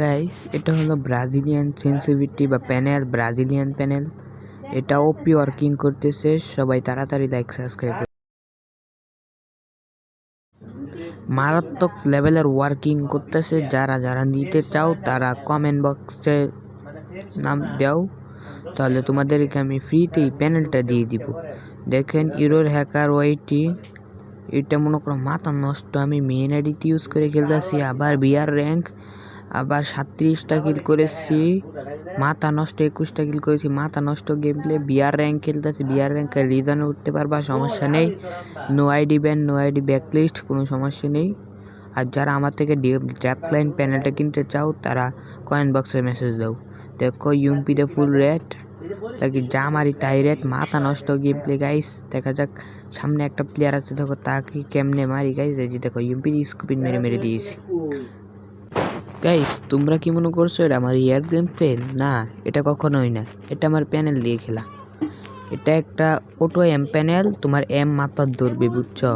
Guys, এটা হলো Brazilian sensitivity বা প্যানেল, ব্রাজিলিয়ান প্যানেল। এটা ওপি ওয়ার্কিং করতেছে, সবাই তাড়াতাড়ি লাইক সাবস্ক্রাইব। মারাত্মক লেভেলের ওয়ার্কিং করতেছে। যারা যারা নিতে চাও তারা কমেন্ট বক্সে নাম দাও, তাহলে তোমাদেরকে আমি ফ্রিতেই প্যানেলটা দিয়ে দিব। দেখেন ইউরোর হ্যাকার ওয়াইটি, এটা মনে করো মাথা নষ্ট। আমি মেন আইডিতে ইউজ করে খেলতেছি, আবার বিআর র্যাঙ্ক, আবার 37টা কিল করেছি, মাথা নষ্ট। 21টা কিল করেছি, মাথা নষ্ট গেম প্লে। বিআর র্যাঙ্ক খেলতেছি, বিআর র্যাঙ্কের রিজনে উঠতে পারবা, সমস্যা নেই। No ID ban, no ID blacklist, কোনো সমস্যা নেই। আর যারা আমার থেকে ড্র্যাপ ক্লাইন প্যানেলটা কিনতে চাও তারা কমেন্ট বক্সে মেসেজ দাও। দেখো ইউএমপিতে ফুল রেট, তাকে যা মারি তাই রেট, মাথা নষ্ট গেম প্লে গাইস। দেখা যাক, সামনে একটা প্লেয়ার আছে, দেখো তাকে কেমনে মারি গাইস। এই যে দেখো ইউএমপি স্কুপিন মেরে মেরে দিয়েছি গাইস। তোমরা কি মনে করছো এটা আমার ইয়ার গেম প্লে? না, এটা কখনোই না, এটা আমার প্যানেল দিয়ে খেলা। এটা একটা অটো এম প্যানেল, তোমার এম মাথার ধরবে, বুঝছো?